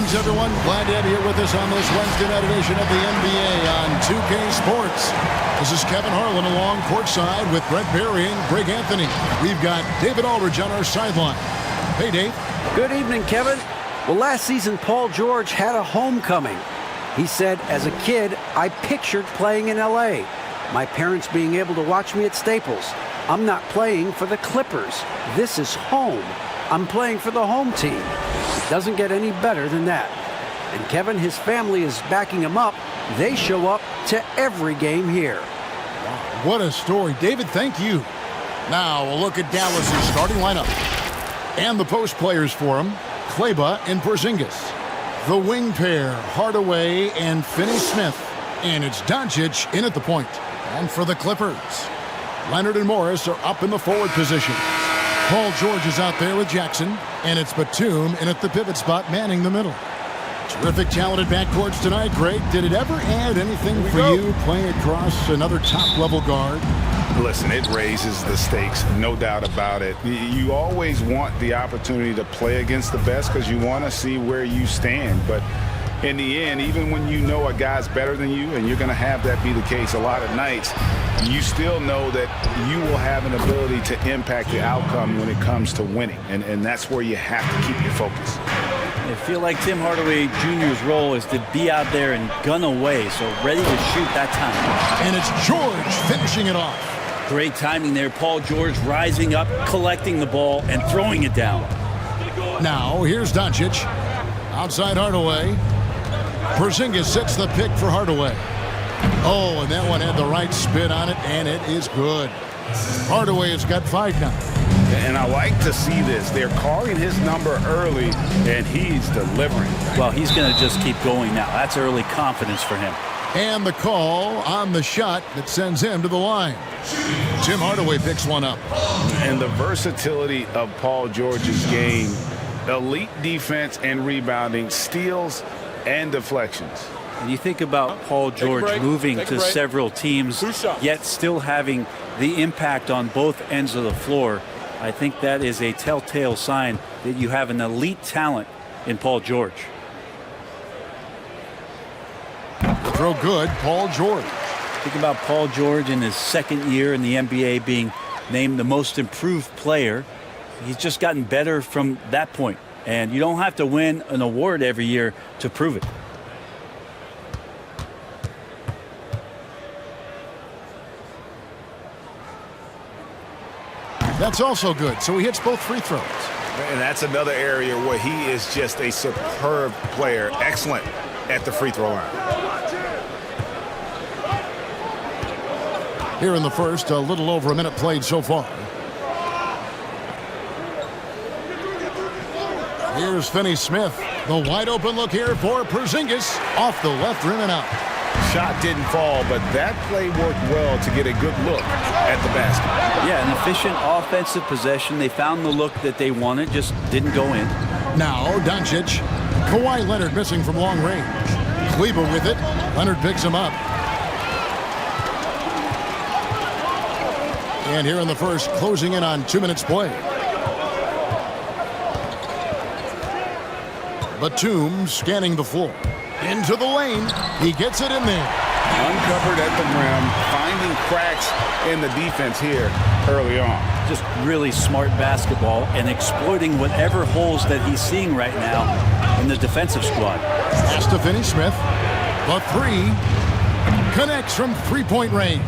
Greetings, everyone. Glad to have you here with us on this Wednesday night edition of the NBA on 2K Sports. This is Kevin Harlan along courtside with Brent Barry and Greg Anthony. We've got David Aldridge on our sideline. Hey, Dave. Good evening, Kevin. Well, last season, Paul George had a homecoming. He said, as a kid, I pictured playing in L.A., my parents being able to watch me at Staples. I'm not playing for the Clippers. This is home. I'm playing for the home team. It doesn't get any better than that. And Kevin, his family is backing him up. They show up to every game here. Wow, what a story. David, thank you. Now we'll look at Dallas' starting lineup. And the post players for him, Kleba and Porzingis. The wing pair, Hardaway and Finney-Smith. And it's Doncic in at the point. And for the Clippers, Leonard and Morris are up in the forward position. Paul George is out there with Jackson, and it's Batum in at the pivot spot, manning the middle. Terrific, talented backcourts tonight, Greg. Did it ever add anything for you playing across another top-level guard? Listen, it raises the stakes, no doubt about it. You always want the opportunity to play against the best because you want to see where you stand. But in the end, even when you know a guy's better than you, and you're going to have that be the case a lot of nights, you still know that you will have an ability to impact the outcome when it comes to winning. And that's where you have to keep your focus. I feel like Tim Hardaway Jr.'s role is to be out there and gun away, so ready to shoot that time. And it's George finishing it off. Great timing there. Paul George rising up, collecting the ball, and throwing it down. Now, here's Doncic. Outside Hardaway. Porzingis sets the pick for Hardaway. Oh, and that one had the right spin on it, and it is good. Hardaway has got 5 now. And I like to see this. They're calling his number early, and he's delivering. Well, he's going to just keep going now. That's early confidence for him. And the call on the shot that sends him to the line. Tim Hardaway picks one up. And the versatility of Paul George's game, elite defense and rebounding, steals and deflections. And you think about Paul George moving to several teams, yet still having the impact on both ends of the floor. I think that is a telltale sign that you have an elite talent in Paul George. Throw good, Paul George. Think about Paul George in his second year in the NBA being named the most improved player. He's just gotten better from that point. And you don't have to win an award every year to prove it. That's also good. So he hits both free throws. And that's another area where he is just a superb player. Excellent at the free throw line. Here in the first, a little over a minute played so far. Here's Finney-Smith. The wide open look here for Porzingis. Off the left rim and out. Shot didn't fall, but that play worked well to get a good look at the basket. Yeah, an efficient offensive possession. They found the look that they wanted, just didn't go in. Now, Doncic. Kawhi Leonard missing from long range. Kleba with it. Leonard picks him up. And here in the first, closing in on 2 minutes play. Batum scanning the floor. Into the lane. He gets it in there. Uncovered at the rim, finding cracks in the defense here early on. Just really smart basketball and exploiting whatever holes that he's seeing right now in the defensive squad. Pass to Finney-Smith. The three connects from three-point range.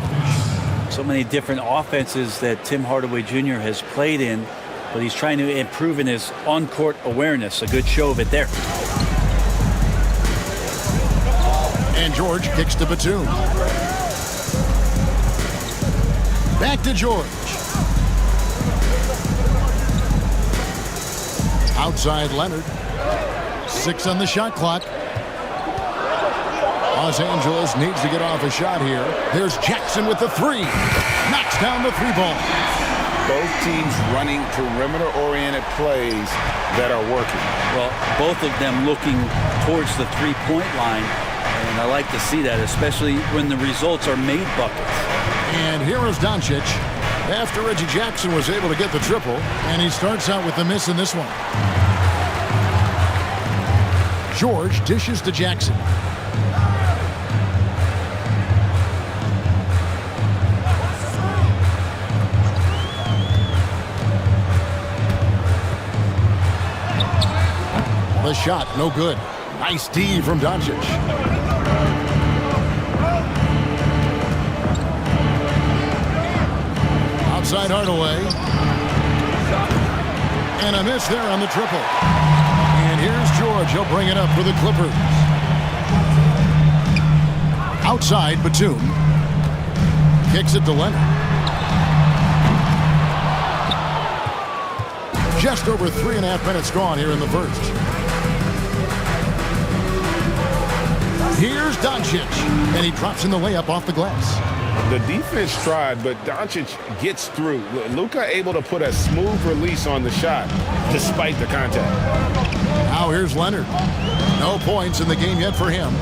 So many different offenses that Tim Hardaway Jr. has played in, but he's trying to improve in his on-court awareness. A good show of it there. And George kicks to Batum. Back to George. Outside Leonard. 6 on the shot clock. Los Angeles needs to get off a shot here. There's Jackson with the 3. Knocks down the 3 ball. Both teams running perimeter-oriented plays that are working. Well, both of them looking towards the three-point line. And I like to see that, especially when the results are made buckets. And here is Doncic after Reggie Jackson was able to get the triple. And he starts out with the miss in this one. George dishes to Jackson. The shot, no good. Nice D from Doncic. Outside Hardaway. And a miss there on the triple. And here's George. He'll bring it up for the Clippers. Outside Batum. Kicks it to Leonard. Just over 3.5 minutes gone here in the first. Here's Doncic, and he drops in the layup off the glass. The defense tried, but Doncic gets through. Luka able to put a smooth release on the shot despite the contact. Now here's Leonard. No points in the game yet for him.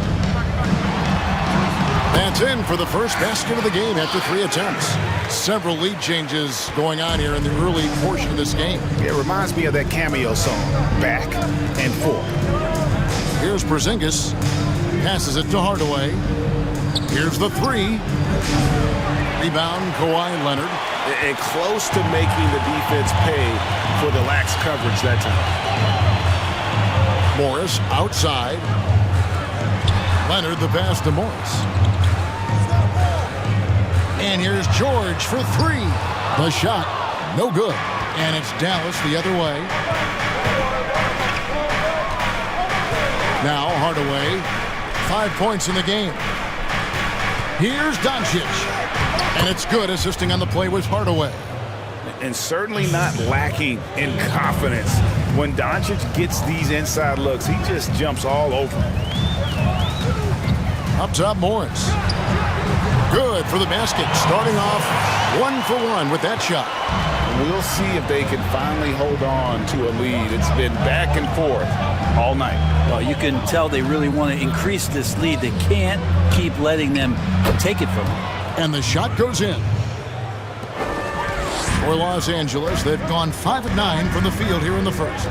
That's in for the first basket of the game after 3 attempts. Several lead changes going on here in the early portion of this game. It reminds me of that cameo song, Back and Forth. Here's Porzingis. Passes it to Hardaway. Here's the 3. Rebound, Kawhi Leonard. And close to making the defense pay for the lax coverage that time. Morris outside. Leonard the pass to Morris. And here's George for 3. The shot, no good. And it's Dallas the other way. Now Hardaway, 5 points in the game. Here's Doncic. And it's good. Assisting on the play was Hardaway. And certainly not lacking in confidence. When Doncic gets these inside looks, he just jumps all over. Up top, Morris. Good for the basket. Starting off 1 for 1 with that shot. We'll see if they can finally hold on to a lead. It's been back and forth all night. Well, you can tell they really want to increase this lead. They can't keep letting them take it from them. And the shot goes in. For Los Angeles, they've gone 5 of 9 from the field here in the first.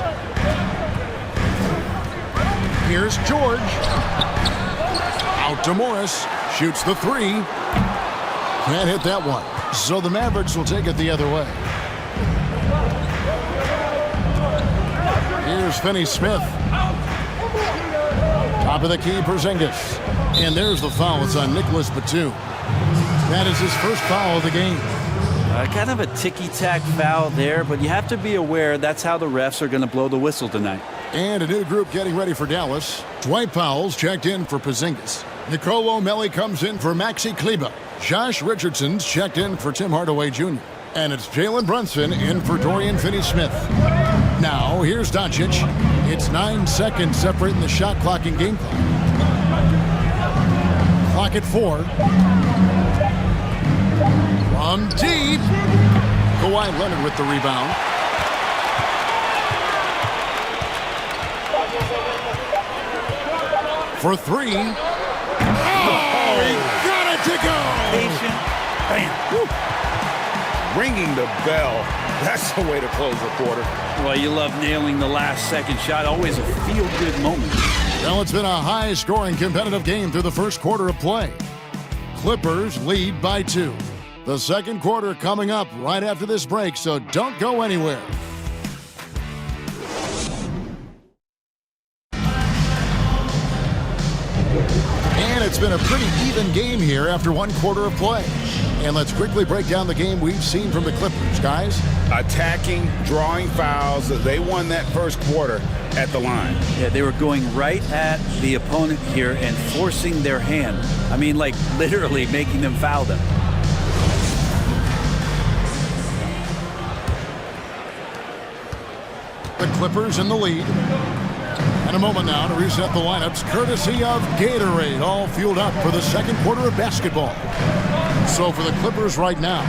Here's George. Out to Morris. Shoots the 3. Can't hit that one. So the Mavericks will take it the other way. Here's Finney-Smith. Top of the key, Porzingis. And there's the foul. It's on Nicholas Batum. That is his first foul of the game. Kind of a ticky-tack foul there, but you have to be aware that's how the refs are going to blow the whistle tonight. And a new group getting ready for Dallas. Dwight Powell's checked in for Porzingis. Nicolo Melli comes in for Maxi Kleber. Josh Richardson's checked in for Tim Hardaway Jr. And it's Jalen Brunson in for Dorian Finney-Smith. Now, here's Doncic. It's 9 seconds separating the shot clock and game clock. Clock at 4. From deep. Kawhi Leonard with the rebound. For 3. Oh, he got it to go. Patient. Bam. Woo. Ringing the bell. That's the way to close the quarter. Well, you love nailing the last second shot. Always a feel-good moment. Well, it's been a high-scoring competitive game through the first quarter of play. Clippers lead by 2. The second quarter coming up right after this break, so don't go anywhere. And it's been a pretty even game here after 1 quarter of play. And let's quickly break down the game we've seen from the Clippers, guys. Attacking, drawing fouls. They won that first quarter at the line. Yeah, they were going right at the opponent here and forcing their hand. I mean, like literally making them foul them. The Clippers in the lead. And a moment now to reset the lineups, courtesy of Gatorade, all fueled up for the second quarter of basketball. So for the Clippers right now,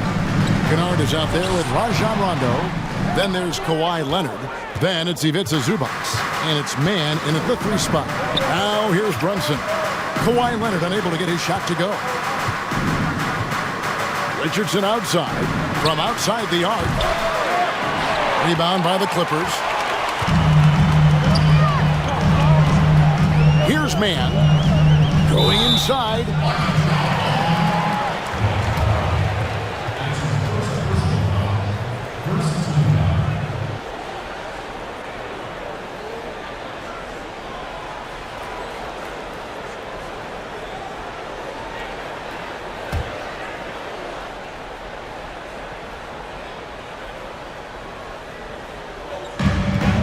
Kennard is out there with Rajon Rondo. Then there's Kawhi Leonard. Then it's Ivica Zubac. And it's man in at the 3 spot. Now here's Brunson. Kawhi Leonard unable to get his shot to go. Richardson outside. From outside the arc. Rebound by the Clippers. Here's man. Going inside.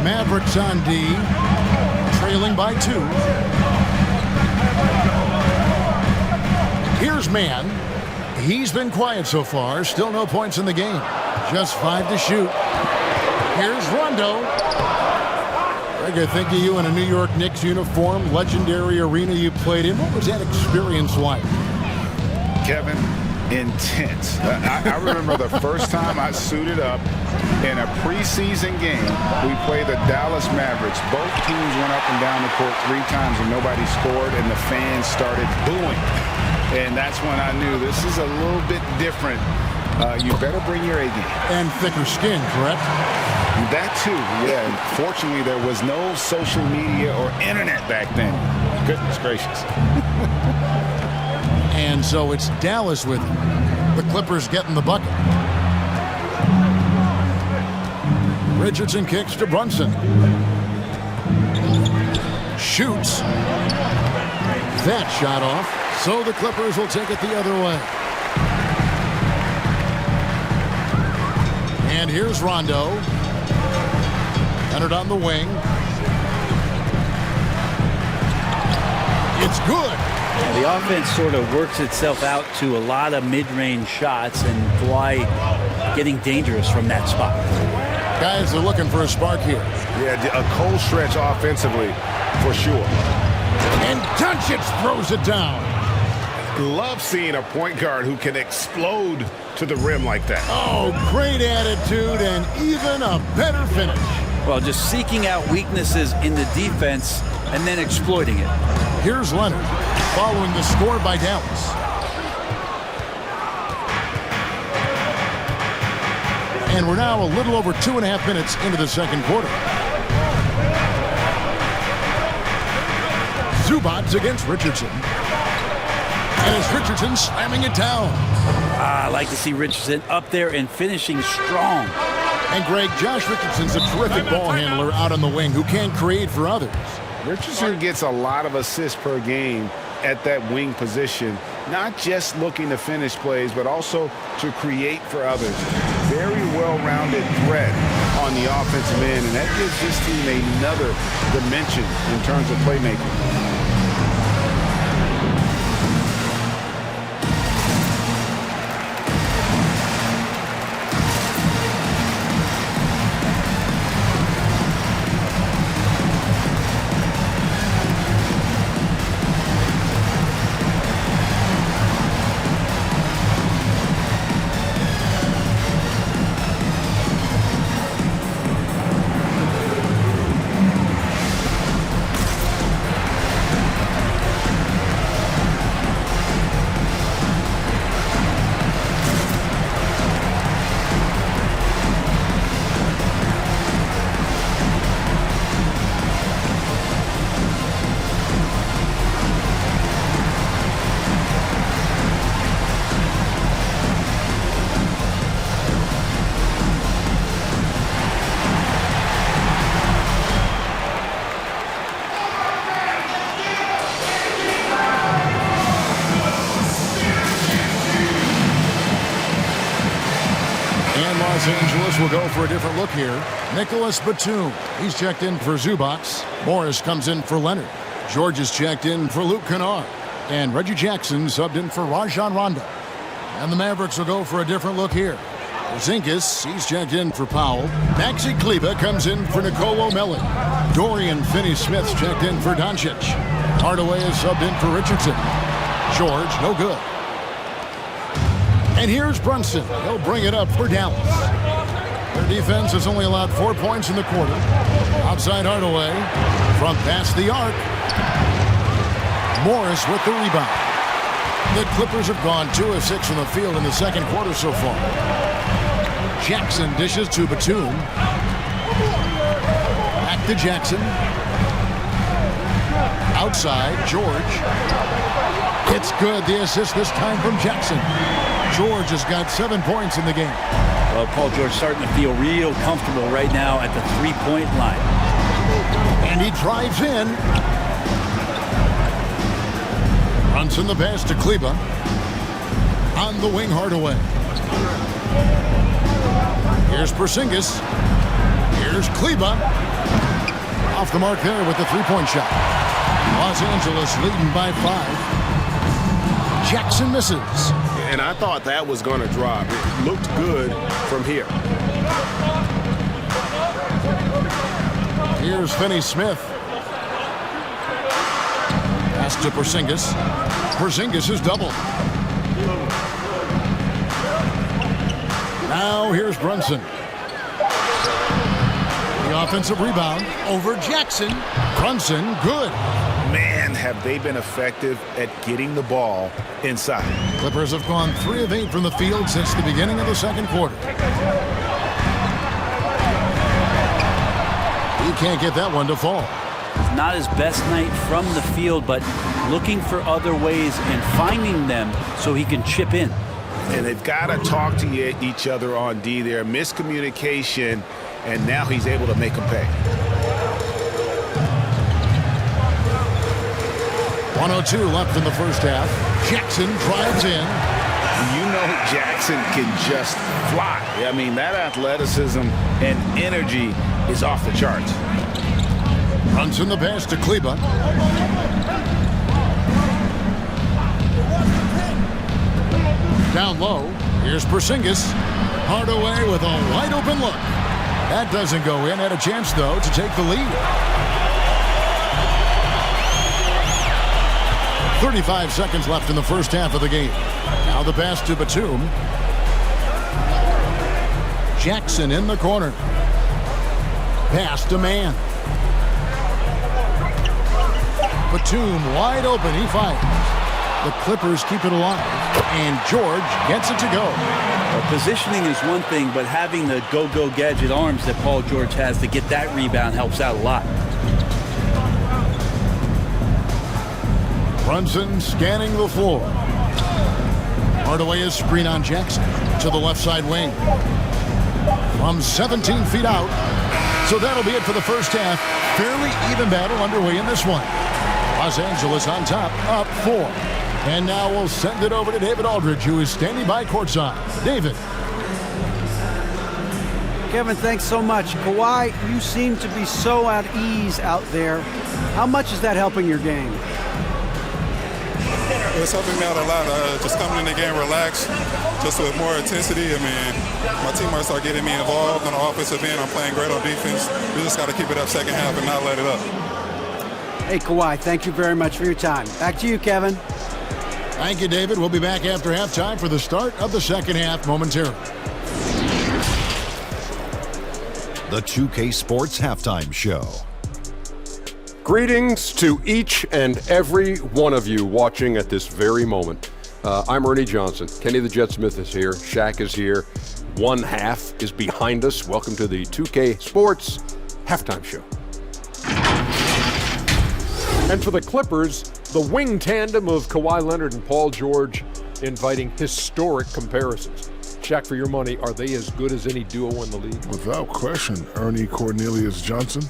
Mavericks on D, trailing by 2. Here's man. He's been quiet so far. Still no points in the game. Just 5 to shoot. Here's Rondo. Greg, I think of you in a New York Knicks uniform, legendary arena you played in. What was that experience like? Kevin, intense. I remember the first time I suited up in a preseason game. We played the Dallas Mavericks. Both teams went up and down the court 3 times and nobody scored, and the fans started booing. And that's when I knew this is a little bit different. You better bring your A game. And thicker skin, correct? That too, yeah. Fortunately, there was no social media or internet back then. Goodness gracious. And so it's Dallas with him. The Clippers getting the bucket. Richardson kicks to Brunson. Shoots. That shot off. So the Clippers will take it the other way. And here's Rondo. Entered on the wing. It's good. Yeah, the offense sort of works itself out to a lot of mid-range shots, and Kawhi getting dangerous from that spot. Guys are looking for a spark here. Yeah, a cold stretch offensively, for sure. And Doncic throws it down. Love seeing a point guard who can explode to the rim like that. Oh, great attitude and even a better finish. Well, just seeking out weaknesses in the defense and then exploiting it. Here's Leonard following the score by Dallas. And we're now a little over 2.5 minutes into the second quarter. Zubats against Richardson. And it's Richardson slamming it down. I like to see Richardson up there and finishing strong. And Greg, Josh Richardson's a terrific ball handler out on the wing who can create for others. Richardson gets a lot of assists per game at that wing position, not just looking to finish plays, but also to create for others. Very well-rounded threat on the offensive end, and that gives this team another dimension in terms of playmaking. Los Angeles will go for a different look here. Nicholas Batum. He's checked in for Zubats. Morris comes in for Leonard. George is checked in for Luke Kennard. And Reggie Jackson subbed in for Rajon Rondo. And the Mavericks will go for a different look here. Porzingis, he's checked in for Powell. Maxi Kleber comes in for Nicolo Melli. Dorian Finney-Smith's checked in for Doncic. Hardaway is subbed in for Richardson. George, no good. And here's Brunson. He'll bring it up for Dallas. Their defense has only allowed 4 points in the quarter. Outside Hardaway. From past the arc. Morris with the rebound. The Clippers have gone 2 of 6 from the field in the second quarter so far. Jackson dishes to Batum. Back to Jackson. Outside, George. It's good. The assist this time from Jackson. George has got 7 points in the game. Well, Paul George starting to feel real comfortable right now at the three-point line. And he drives in. Brunson the pass to Kleba. On the wing, Hardaway. Here's Porzingis. Here's Kleba. Off the mark there with the three-point shot. Los Angeles leading by 5. Jackson misses. And I thought that was going to drop. It looked good from here. Here's Finney-Smith. Pass to Porzingis. Porzingis is double. Now here's Brunson. The offensive rebound over Jackson. Brunson, good. Man, have they been effective at getting the ball inside. Clippers have gone 3 of 8 from the field since the beginning of the second quarter. He can't get that one to fall. Not his best night from the field, but looking for other ways and finding them so he can chip in. And they've got to talk to each other on D there. Miscommunication, and now he's able to make them pay. 1:02 left in the first half. Jackson drives in. You know Jackson can just fly. I mean, that athleticism and energy is off the charts. Runs in the pass to Kleba. Down low. Here's Porzingis. Hardaway with a wide open look. That doesn't go in. Had a chance, though, to take the lead. 35 seconds left in the first half of the game. Now the pass to Batum. Jackson in the corner. Pass to Mann. Batum wide open. He fires. The Clippers keep it alive. And George gets it to go. Well, positioning is one thing, but having the go-go gadget arms that Paul George has to get that rebound helps out a lot. Brunson scanning the floor. Hardaway is screen on Jackson to the left side wing. From 17 feet out. So that'll be it for the first half. Fairly even battle underway in this one. Los Angeles on top, up 4. And now we'll send it over to David Aldridge, who is standing by courtside. David. Kevin, thanks so much. Kawhi, you seem to be so at ease out there. How much is that helping your game? It's helping me out a lot. Just coming in the game relaxed, just with more intensity. I mean, my teammates are getting me involved on the offensive end. I'm playing great on defense. We just got to keep it up second half and not let it up. Hey, Kawhi, thank you very much for your time. Back to you, Kevin. Thank you, David. We'll be back after halftime for the start of the second half momentarily. The 2K Sports Halftime Show. Greetings to each and every one of you watching at this very moment. I'm Ernie Johnson. Kenny the Jet Smith is here. Shaq is here. One half is behind us. Welcome to the 2K Sports Halftime Show. And for the Clippers, the wing tandem of Kawhi Leonard and Paul George inviting historic comparisons. Shaq, for your money, are they as good as any duo in the league? Without question, Ernie Cornelius Johnson.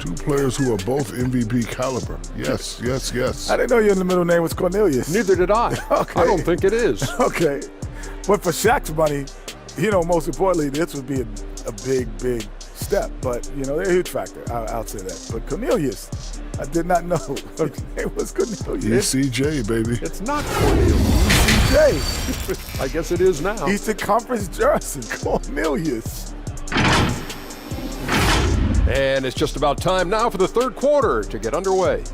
2 players who are both MVP caliber. Yes, yes, yes. I didn't know your middle name was Cornelius. Neither did I. Okay. I don't think it is. Okay. But for Shaq's money, most importantly, this would be a big, big step. But, they're a huge factor. I'll say that. But Cornelius, I did not know it was Cornelius. ECJ, baby. It's not Cornelius. ECJ. I guess it is now. Eastern Conference jersey, Cornelius. And it's just about time now for the third quarter to get underway.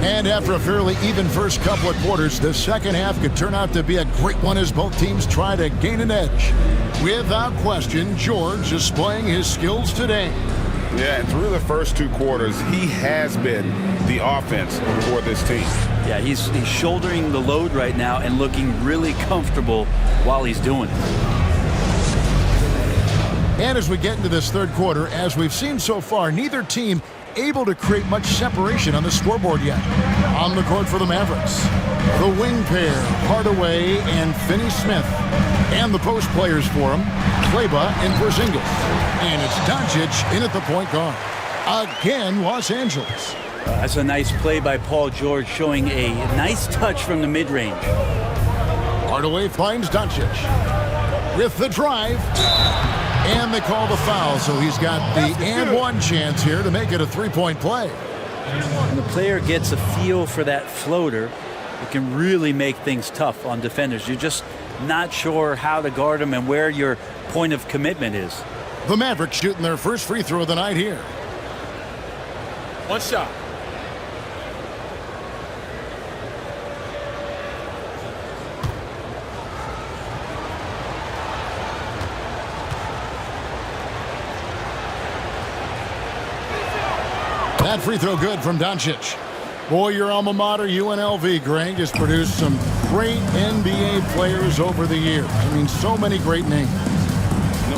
And after a fairly even first couple of quarters, the second half could turn out to be a great one as both teams try to gain an edge. Without question, George displaying his skills today. Yeah, and through the first 2 quarters, he has been the offense for this team. Yeah, he's shouldering the load right now and looking really comfortable while he's doing it. And as we get into this third quarter, as we've seen so far, neither team able to create much separation on the scoreboard yet. On the court for the Mavericks, the wing pair, Hardaway and Finney-Smith. And the post players for him, Kleba and Porzingis. And it's Doncic in at the point guard. Again, Los Angeles. That's a nice play by Paul George, showing a nice touch from the mid-range. Hardaway finds Doncic with the drive. And they call the foul, so he's got the and one chance here to make it a 3-point play. When the player gets a feel for that floater, it can really make things tough on defenders. You're just not sure how to guard them and where your point of commitment is. The Mavericks shooting their first free throw of the night here. One shot. That free throw good from Doncic. Boy, your alma mater, UNLV, Greg, has produced some great NBA players over the years. I mean, so many great names.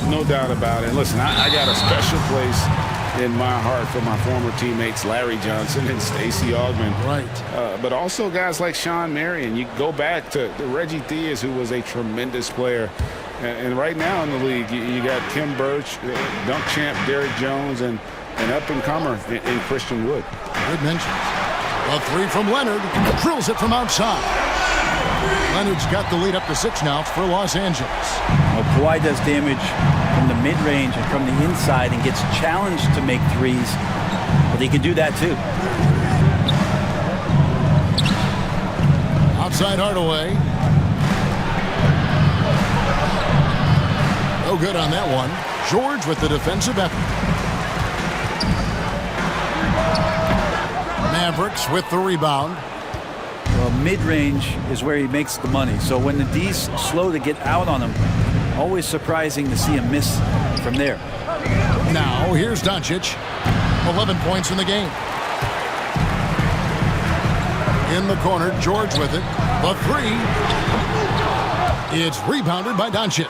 No doubt about it. Listen, I got a special place in my heart for my former teammates Larry Johnson and Stacey Augmon. Right. But also guys like Sean Marion. You go back to Reggie Theus, who was a tremendous player. And right now in the league, you got Kim Birch, dunk champ Derrick Jones, and an up-and-comer in Christian Wood. Good mentions. A three from Leonard. Drills it from outside. Leonard's got the lead up to 6 now for Los Angeles. Well, Kawhi does damage from the mid-range and from the inside and gets challenged to make threes. But he can do that too. Outside Hardaway. No good on that one. George with the defensive effort. Mavericks with the rebound. Well, mid-range is where he makes the money. So when the D's slow to get out on him, always surprising to see him miss from there. Now here's Doncic. 11 points in the game. In the corner, George with it. The three. It's rebounded by Doncic.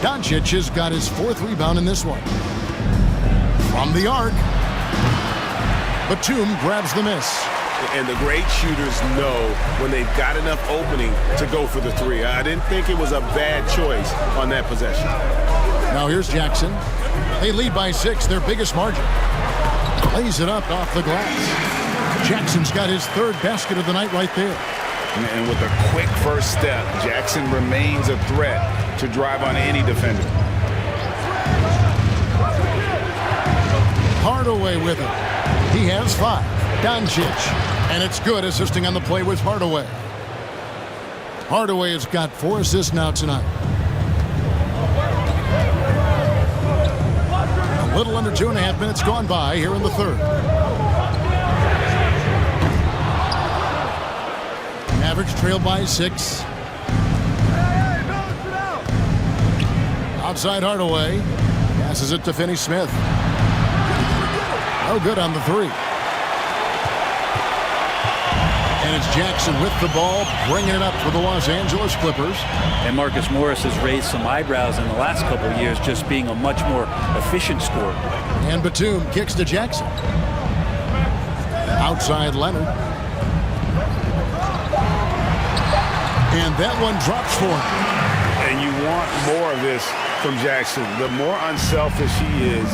Doncic has got his 4th rebound in this one. From the arc. Batum grabs the miss. And the great shooters know when they've got enough opening to go for the 3. I didn't think it was a bad choice on that possession. Now here's Jackson. They lead by 6, their biggest margin. Lays it up off the glass. Jackson's got his 3rd basket of the night right there. And with a quick first step, Jackson remains a threat to drive on any defender. Hardaway with it. He has 5. Doncic. And it's good, assisting on the play with Hardaway. Hardaway has got 4 assists now tonight. A little under 2.5 minutes gone by here in the 3rd. Mavericks trail by 6. Outside Hardaway. Passes it to Finney-Smith. No good on the 3. And it's Jackson with the ball, bringing it up for the Los Angeles Clippers. And Marcus Morris has raised some eyebrows in the last couple of years, just being a much more efficient scorer. And Batum kicks to Jackson. Outside Leonard. And that one drops for him. And you want more of this from Jackson. The more unselfish he is,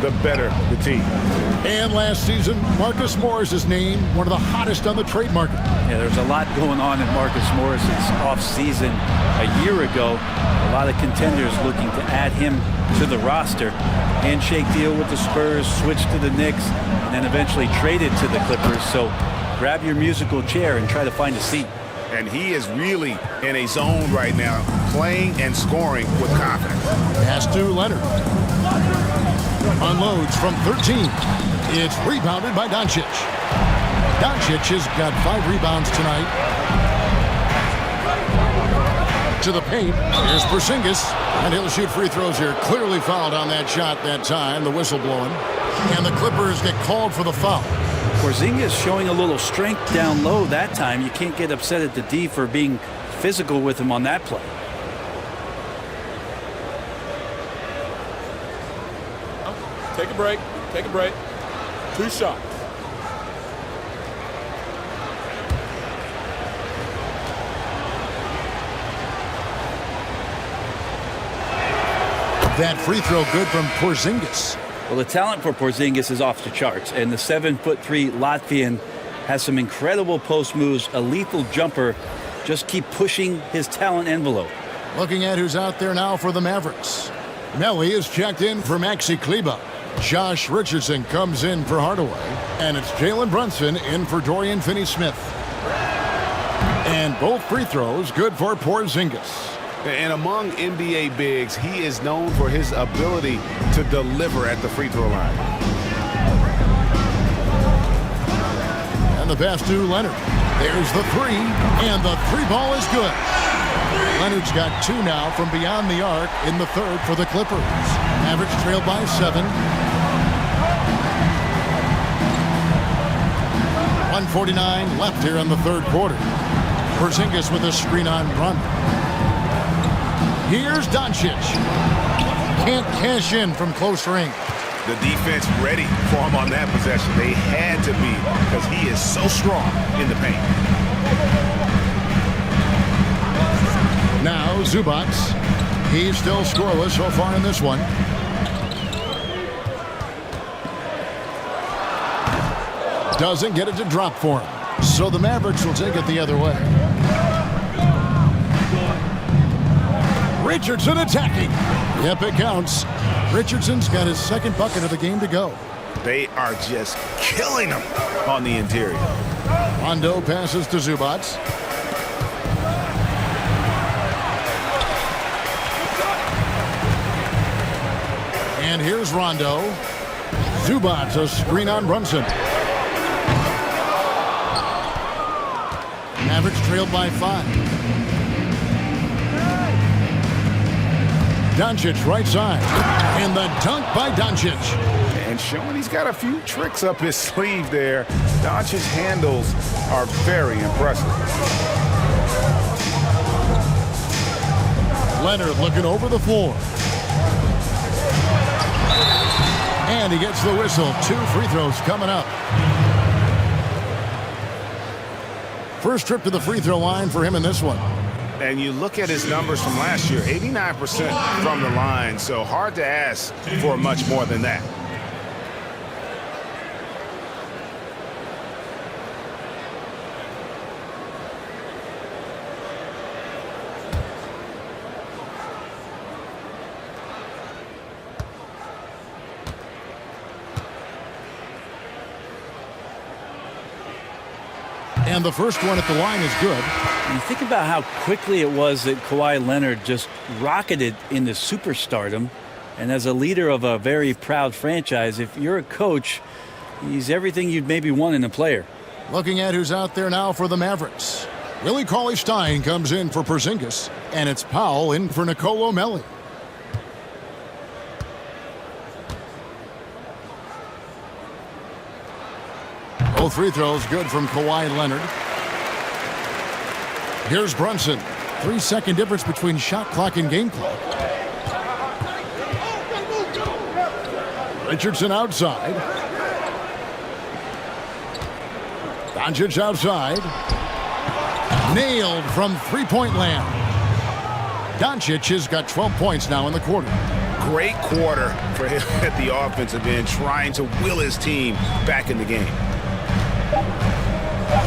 the better the team. And last season, Marcus Morris's name, one of the hottest on the trade market. Yeah, there's a lot going on in Marcus Morris's offseason. A year ago, a lot of contenders looking to add him to the roster. Handshake deal with the Spurs, switched to the Knicks, and then eventually traded to the Clippers. So grab your musical chair and try to find a seat. And he is really in a zone right now, playing and scoring with confidence. Pass to Leonard. Unloads from 13. It's rebounded by Doncic. Doncic has got 5 rebounds tonight. to the paint. Here's Porzingis, and he'll shoot free throws here. Clearly fouled on that shot that time, the whistle blowing. And the Clippers get called for the foul. Porzingis showing a little strength down low that time. You can't get upset at the D for being physical with him on that play. Take a break. Take a break. 2 shots. That free throw good from Porzingis. Well, the talent for Porzingis is off the charts, and the 7'3" Latvian has some incredible post moves, a lethal jumper. Just keep pushing his talent envelope. Looking at who's out there now for the Mavericks. Melli is checked in for Maxi Kleber. Josh Richardson comes in for Hardaway. And it's Jalen Brunson in for Dorian Finney-Smith. And both free throws good for Porzingis. And among NBA bigs, he is known for his ability to deliver at the free throw line. And the pass to Leonard. There's the three, and the three ball is good. Leonard's got 2 now from beyond the arc in the third for the Clippers. Mavericks trail by 7. 1:49 left here in the third quarter. Porzingis with a screen on run. Here's Doncic. Can't cash in from close range. The defense ready for him on that possession. They had to be because he is so strong in the paint. Now Zubac. He's still scoreless so far in this one. Doesn't get it to drop for him. So the Mavericks will take it the other way. Richardson attacking. Yep, it counts. Richardson's got his second bucket of the game to go. They are just killing him on the interior. Rondo passes to Zubac. And here's Rondo. Zubac, a screen on Brunson. Mavericks trailed by 5. Doncic right side. And the dunk by Doncic. And showing he's got a few tricks up his sleeve there. Doncic's handles are very impressive. Leonard looking over the floor. And he gets the whistle. 2 free throws coming up. First trip to the free throw line for him in this one. And you look at his numbers from last year, 89% from the line, so hard to ask for much more than that. And the first one at the line is good. You think about how quickly it was that Kawhi Leonard just rocketed into superstardom. And as a leader of a very proud franchise, if you're a coach, he's everything you'd maybe want in a player. Looking at who's out there now for the Mavericks. Willie Cauley-Stein comes in for Porzingis. And it's Powell in for Nicolo Melli. Both free throws good from Kawhi Leonard. Here's Brunson. 3-second difference between shot clock and game clock. Richardson outside. Doncic outside. Nailed from three-point land. Doncic has got 12 points now in the quarter. Great quarter for him at the offensive end, trying to will his team back in the game.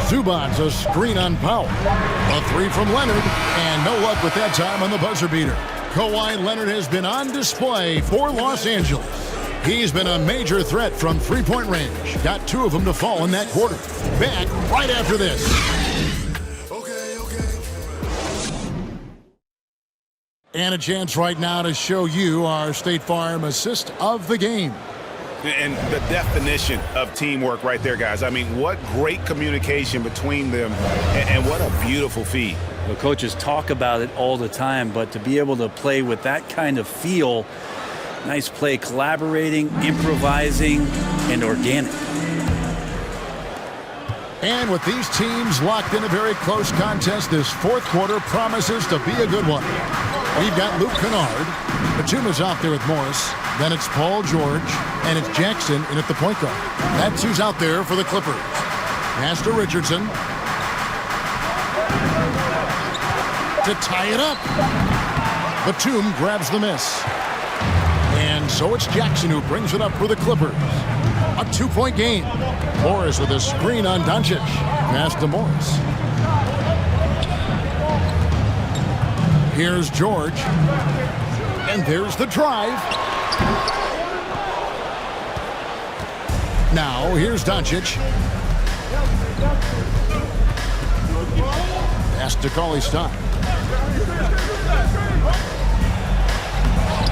Zubac, a screen on Powell. A 3 from Leonard, and no luck with that time on the buzzer beater. Kawhi Leonard has been on display for Los Angeles. He's been a major threat from three-point range. Got 2 of them to fall in that quarter. Back right after this. And a chance right now to show you our State Farm assist of the game. And the definition of teamwork right there, guys. I mean, what great communication between them, and what a beautiful feed. The coaches talk about it all the time, but to be able to play with that kind of feel, nice play, collaborating, improvising, and organic. And with these teams locked in a very close contest, this fourth quarter promises to be a good one. We've got Luke Kennard. Batum is out there with Morris. Then it's Paul George, and it's Jackson in at the point guard. That's who's out there for the Clippers. Pass to Richardson. To tie it up. Batum grabs the miss. And so it's Jackson who brings it up for the Clippers. A 2-point game. Morris with a screen on Doncic. Pass to Morris. Here's George. And there's the drive. Now here's Doncic. Pass to Cauley-Stein.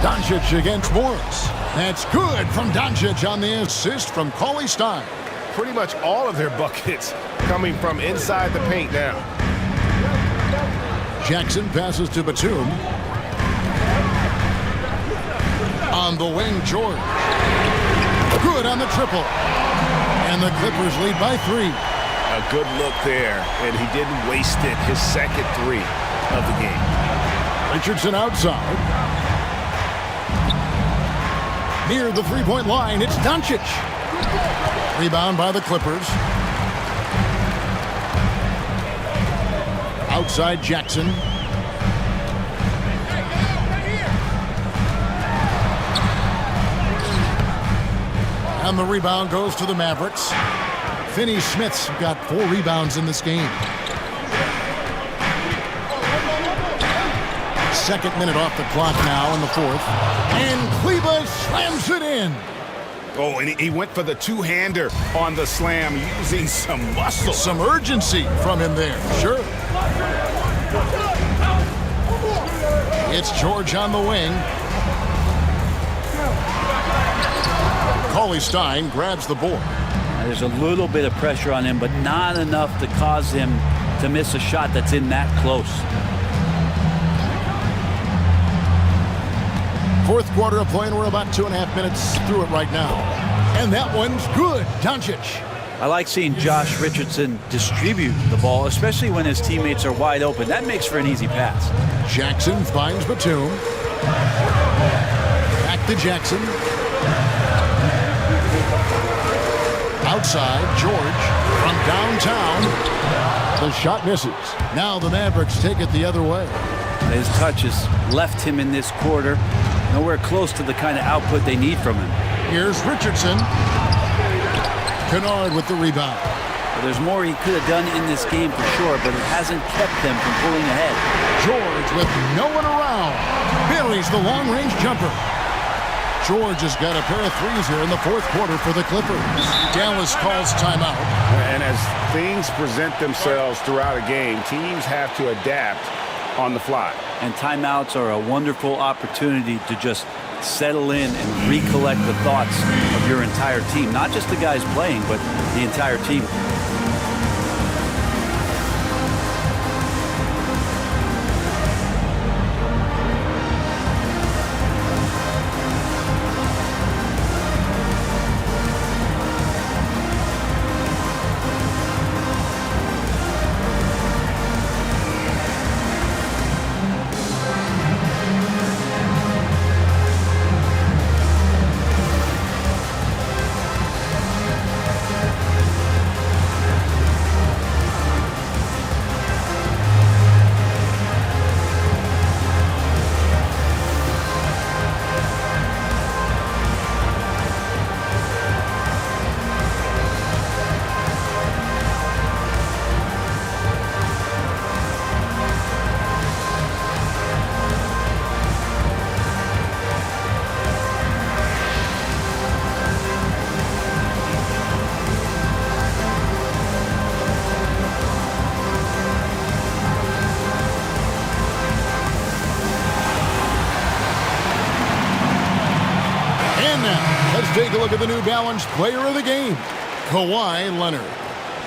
Doncic against Morris. That's good from Doncic on the assist from Cauley-Stein. Pretty much all of their buckets coming from inside the paint now. Jackson passes to Batum. On the wing, George. Good on the triple. And the Clippers lead by 3. A good look there, and he didn't waste it. His second 3 of the game. Richardson outside. Near the three-point line, it's Doncic. Rebound by the Clippers. Outside Jackson. And the rebound goes to the Mavericks. Finney-Smith's got 4 rebounds in this game. Second minute off the clock now in the fourth. And Kleber slams it in. Oh, and he went for the two-hander on the slam, using some muscle. Some urgency from him there, sure. It's George on the wing. Cauley-Stein grabs the board. There's a little bit of pressure on him, but not enough to cause him to miss a shot that's in that close. Fourth quarter of play, and we're about 2.5 minutes through it right now. And that one's good. Doncic. I like seeing Josh Richardson distribute the ball, especially when his teammates are wide open. That makes for an easy pass. Jackson finds Batum. Back to Jackson. Outside, George from downtown. The shot misses. Now the Mavericks take it the other way. His touch has left him in this quarter. Nowhere close to the kind of output they need from him. Here's Richardson. Kennard with the rebound. Well, there's more he could have done in this game for sure, but it hasn't kept them from pulling ahead. George with no one around. Buries the long-range jumper. George has got a pair of threes here in the fourth quarter for the Clippers. Dallas calls timeout. And as things present themselves throughout a game, teams have to adapt on the fly. And timeouts are a wonderful opportunity to just settle in and recollect the thoughts of your entire team. Not just the guys playing, but the entire team. Take a look at the New Balance player of the game, Kawhi Leonard.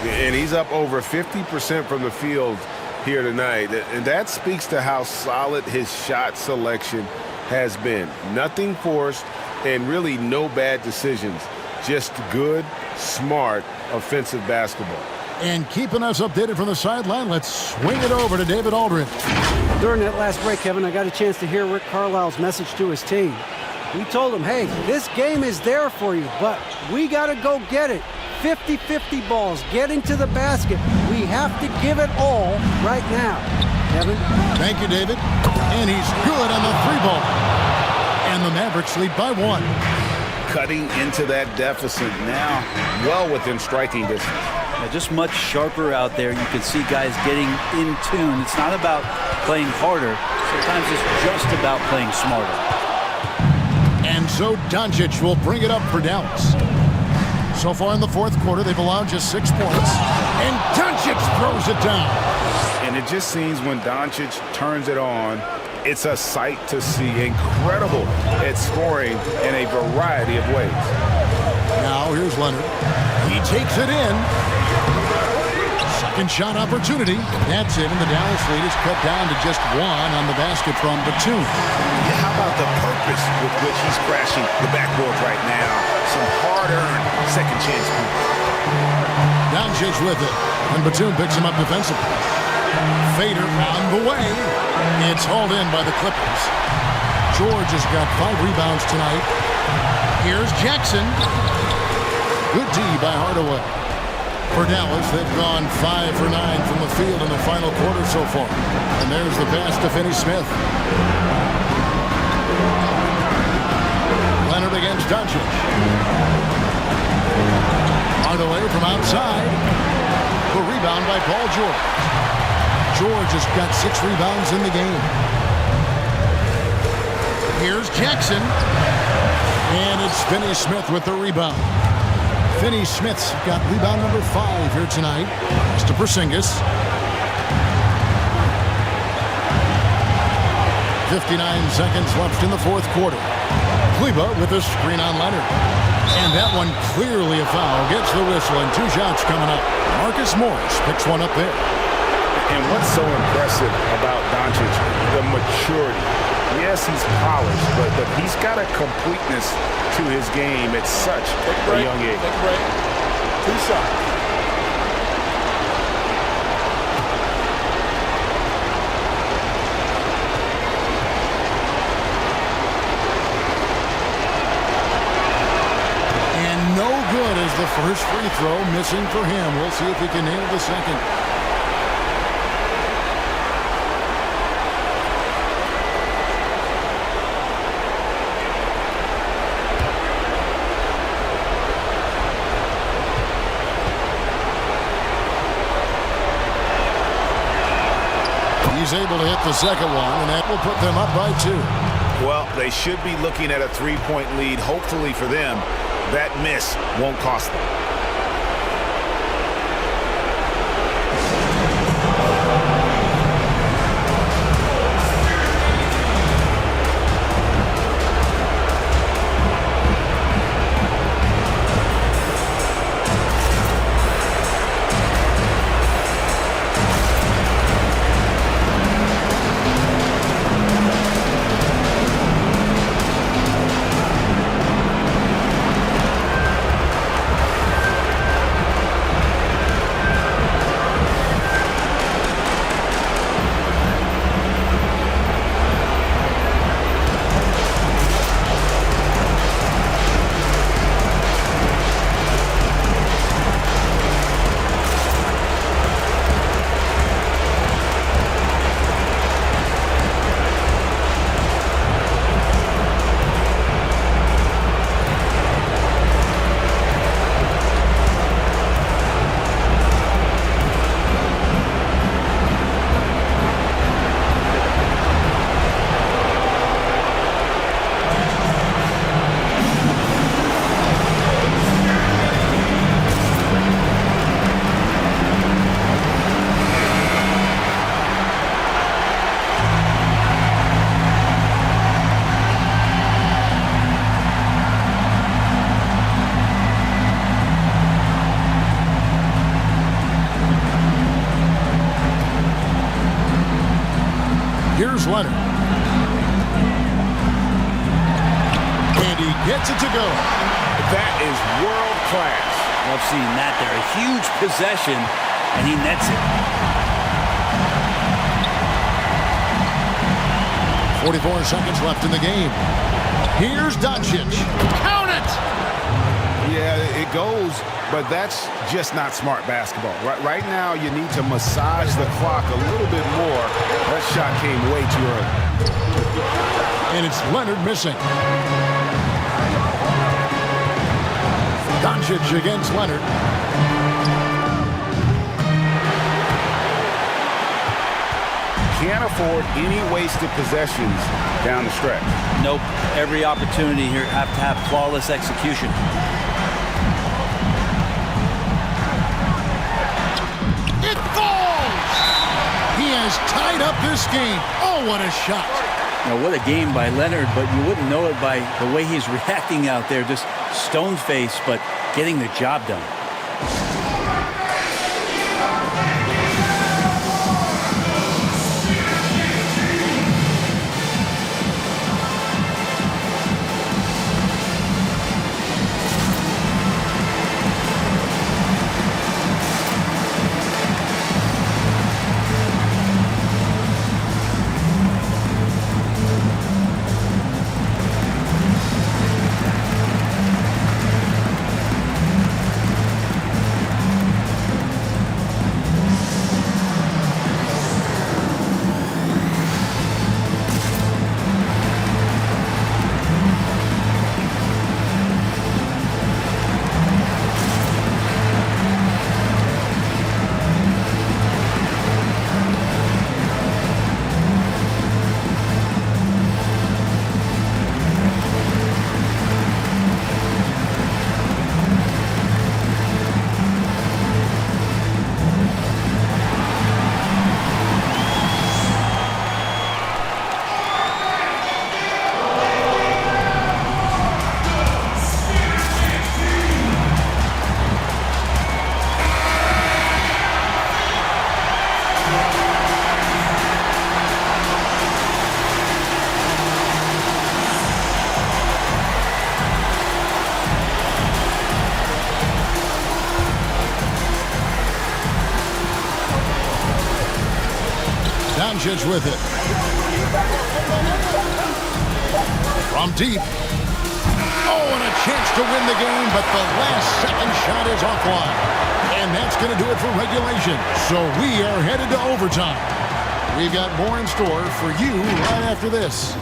And he's up over 50% from the field here tonight. And that speaks to how solid his shot selection has been. Nothing forced and really no bad decisions. Just good, smart, offensive basketball. And keeping us updated from the sideline, let's swing it over to David Aldridge. During that last break, Kevin, I got a chance to hear Rick Carlisle's message to his team. He told them, hey, this game is there for you, but we got to go get it. 50-50 balls, getting to the basket. We have to give it all right now. Kevin? Thank you, David. And he's good on the three ball. And the Mavericks lead by 1. Cutting into that deficit now, well within striking distance. Yeah, just much sharper out there. You can see guys getting in tune. It's not about playing harder. Sometimes it's just about playing smarter. And so Doncic will bring it up for Dallas. So far in the fourth quarter, they've allowed just 6 points. And Doncic throws it down. And it just seems when Doncic turns it on, it's a sight to see. Incredible at scoring in a variety of ways. Now here's Leonard. He takes it in. Second shot opportunity. That's it, and the Dallas lead is cut down to just 1 on the basket from Batum. Yeah, how about the purpose with which he's crashing the backboards right now? Some hard-earned second chance points. Doncic with it, and Batum picks him up defensively. Fader on the way. It's hauled in by the Clippers. George has got 5 rebounds tonight. Here's Jackson. Good D by Hardaway. For Dallas, they've gone 5 for 9 from the field in the final quarter so far. And there's the pass to Finney-Smith. Leonard against Doncic. Hardaway from outside. The rebound by Paul George. George has got 6 rebounds in the game. Here's Jackson. And it's Finney-Smith with the rebound. Finney-Smith's got rebound number 5 here tonight. It's to Porzingis. 59 seconds left in the fourth quarter. Kleba with a screen on Leonard. And that one clearly a foul. Gets the whistle and 2 shots coming up. Marcus Morris picks one up there. And what's so impressive about Doncic, the maturity. Yes, he's polished, but he's got a completeness to his game at such a young age. Take a break. 2 shots. And no good as the first free throw missing for him. We'll see if he can nail the second. He's able to hit the second one, and that will put them up by 2. Well, they should be looking at a 3-point lead. Hopefully for them, that miss won't cost them. Leonard. And he gets it to go. That is world class. Love seeing that there. A huge possession, and he nets it. 44 seconds left in the game. Here's Doncic. Count it! Yeah, it goes, but that's just not smart basketball. Right now, you need to massage the clock a little bit more. That shot came way too early. And it's Leonard missing. Doncic against Leonard. Can't afford any wasted possessions down the stretch. Nope. Every opportunity here have to have flawless execution. It falls! He has tied up this game. Oh, what a shot. Now, what a game by Leonard, but you wouldn't know it by the way he's reacting out there. Just stone-faced, but getting the job done. Doncic with it. From deep. Oh, and a chance to win the game, but the last second shot is offline. And that's going to do it for regulation. So we are headed to overtime. We've got more in store for you right after this.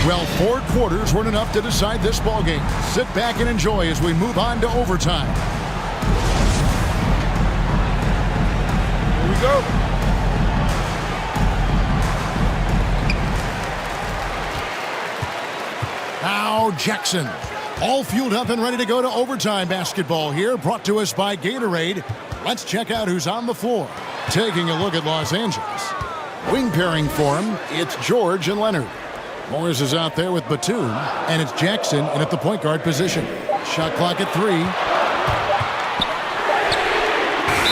Well, 4 quarters weren't enough to decide this ballgame. Sit back and enjoy as we move on to overtime. Here we go. Now Jackson, all fueled up and ready to go to overtime basketball here, brought to us by Gatorade. Let's check out who's on the floor. Taking a look at Los Angeles. Wing pairing for him, it's George and Leonard. Morris is out there with Batum, and it's Jackson in at the point guard position. Shot clock at 3.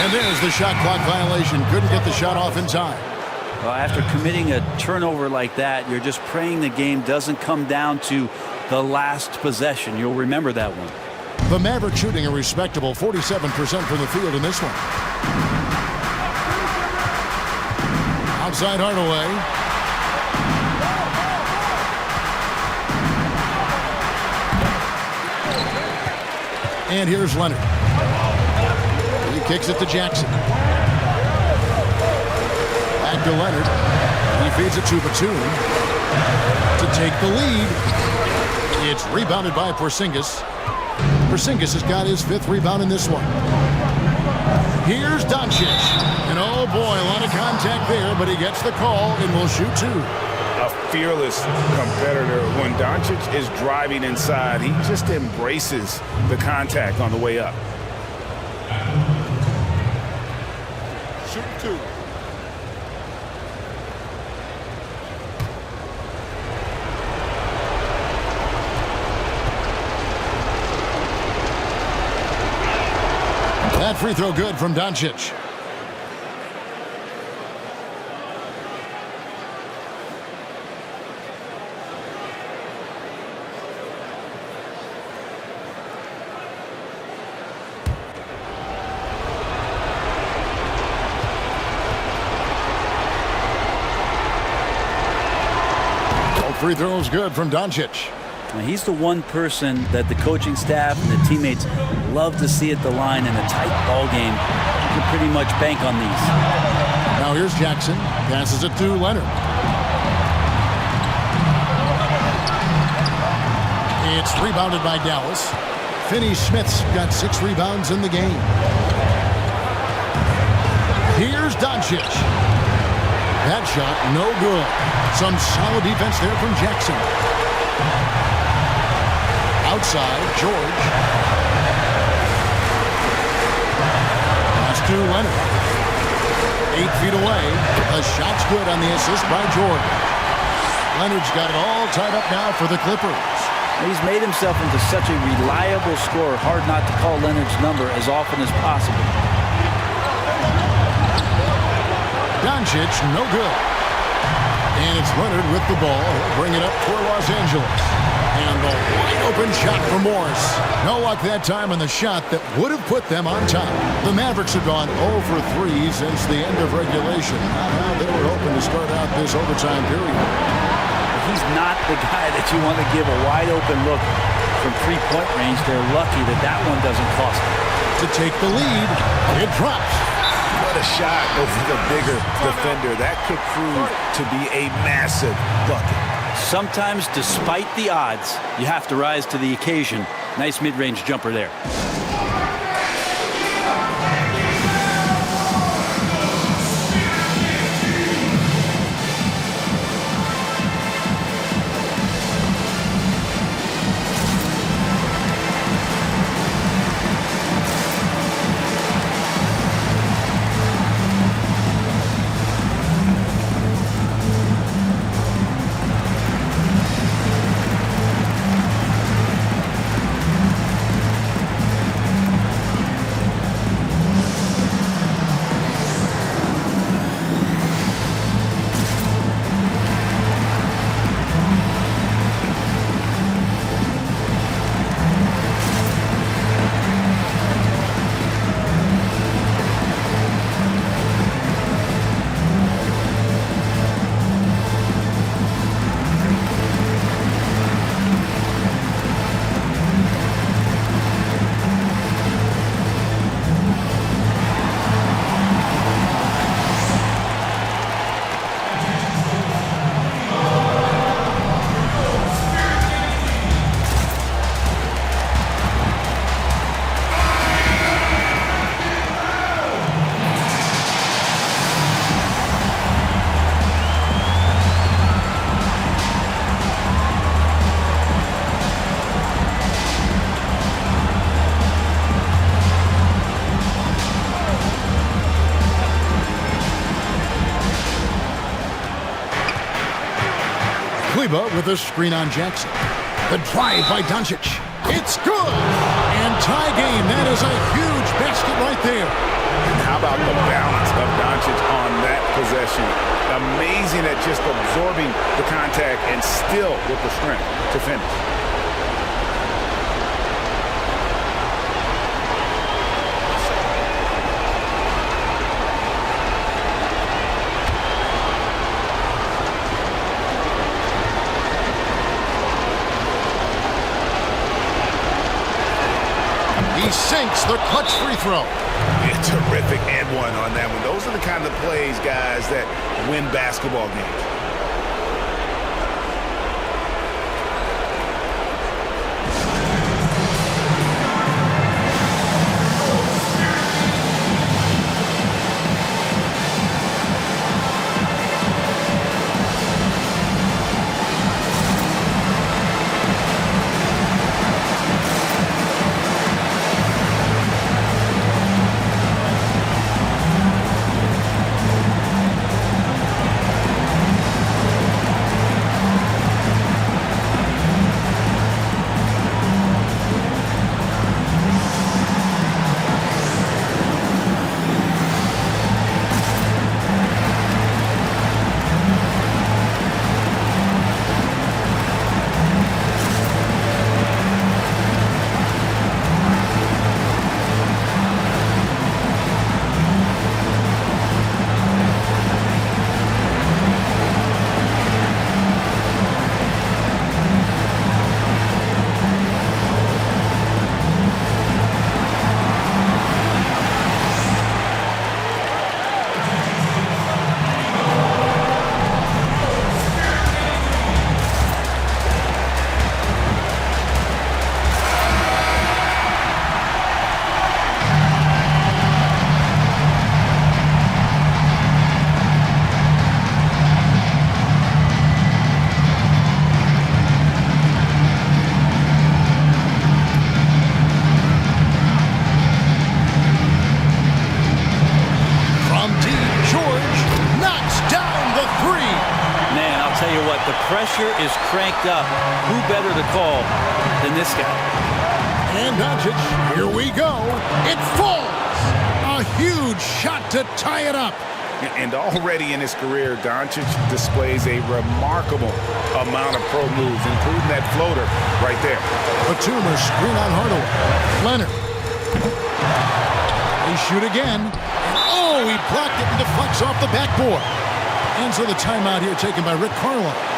And there's the shot clock violation. Couldn't get the shot off in time. Well, after committing a turnover like that, you're just praying the game doesn't come down to the last possession. You'll remember that one. The Mavericks shooting a respectable 47% from the field in this one. Outside Hardaway. And here's Leonard. He kicks it to Jackson. Back to Leonard. He feeds it to Batum to take the lead. It's rebounded by Porzingis. Porzingis has got his 5th rebound in this one. Here's Doncic. And oh boy, a lot of contact there, but he gets the call and will shoot 2. a fearless competitor. When Doncic is driving inside, he just embraces the contact on the way up. Shoot 2. That free throw good from Doncic. Free throws good from Doncic. He's the one person that the coaching staff and the teammates love to see at the line in a tight ball game. You can pretty much bank on these. Now here's Jackson. Passes it to Leonard. It's rebounded by Dallas. Finney-Smith's got 6 rebounds in the game. Here's Doncic. That shot, no good. Some solid defense there from Jackson. Outside, George. Pass to Leonard. 8 feet away. The shot's good on the assist by George. Leonard's got it all tied up now for the Clippers. He's made himself into such a reliable scorer. Hard not to call Leonard's number as often as possible. Doncic, no good. And it's Leonard with the ball. He'll bring it up for Los Angeles. And the wide-open shot for Morris. No luck that time on the shot that would have put them on top. The Mavericks have gone 0 for 3 since the end of regulation. Not how they were hoping to start out this overtime period. He's not the guy that you want to give a wide-open look from three-point range. They're lucky that that one doesn't cost them. To take the lead, it drops. What a shot over the bigger defender. That could prove to be a massive bucket. Sometimes, despite the odds, you have to rise to the occasion. Nice mid-range jumper there. With a screen on Jackson. The drive by Doncic. It's good! And tie game. That is a huge basket right there. And how about the balance of Doncic on that possession? Amazing at just absorbing the contact and still with the strength to finish. Sinks the clutch free throw. Yeah, terrific and one on that one. Those are the kind of plays, guys, that win basketball games. tell you what, the pressure is cranked up. Who better to call than this guy? And Doncic, here we go. It falls. A huge shot to tie it up. And already in his career, Doncic displays a remarkable amount of pro moves, including that floater right there. Batum screen on Hardaway. Leonard. They shoot again. Oh, he blocked it and deflects off the backboard. And so the timeout here taken by Rick Carlisle.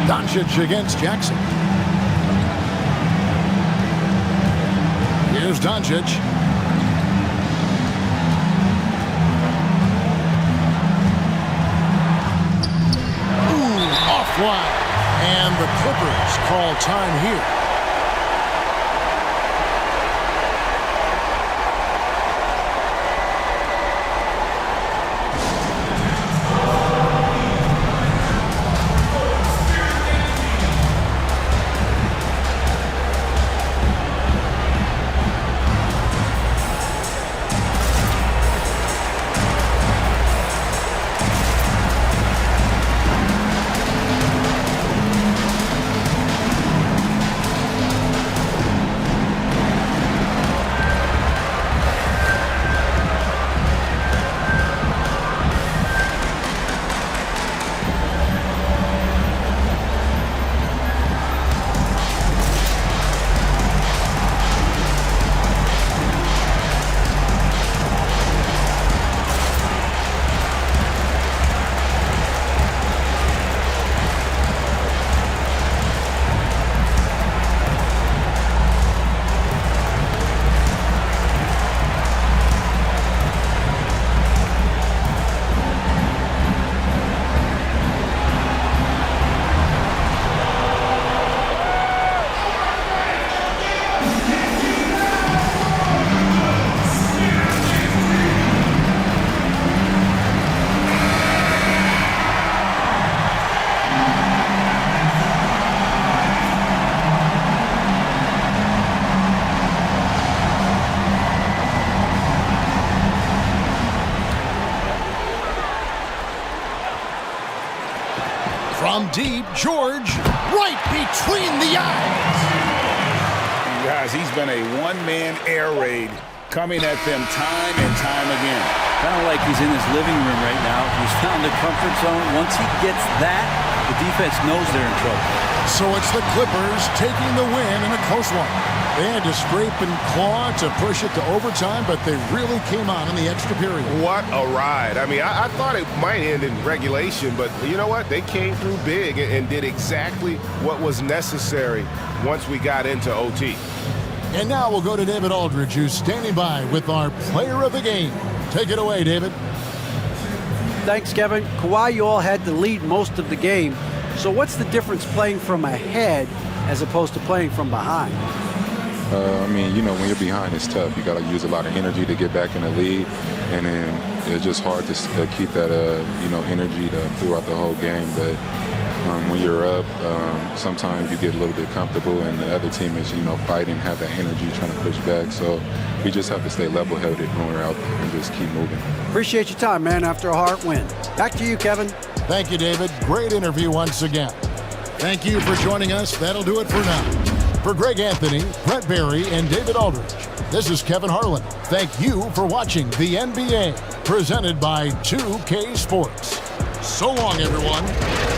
Doncic against Jackson. Here's Doncic. Ooh, offline. And the Clippers call time here. From deep, George, right between the eyes. Guys, he's been a one-man air raid coming at them time and time again. Kind of like he's in his living room right now. He's found the comfort zone. Once he gets that, the defense knows they're in trouble. So it's the Clippers taking the win in a close one. They had to scrape and claw to push it to overtime, but they really came on in the extra period. What a ride. I mean, I thought it might end in regulation, but you know what? They came through big and did exactly what was necessary once we got into OT. And now we'll go to David Aldridge, who's standing by with our player of the game. Take it away, David. Thanks, Kevin. Kawhi, you all had to lead most of the game. So what's the difference playing from ahead as opposed to playing from behind? I mean, you know, when you're behind, it's tough. You got to use a lot of energy to get back in the lead, and then it's just hard to keep that, you know, energy throughout the whole game. But when you're up, sometimes you get a little bit comfortable, and the other team is, you know, fighting, have that energy, trying to push back. So we just have to stay level-headed when we're out there and just keep moving. Appreciate your time, man, after a hard win. Back to you, Kevin. Thank you, David. Great interview once again. Thank you for joining us. That'll do it for now. For Greg Anthony, Brett Barry, and David Aldridge, this is Kevin Harlan. Thank you for watching the NBA, presented by 2K Sports. So long, everyone.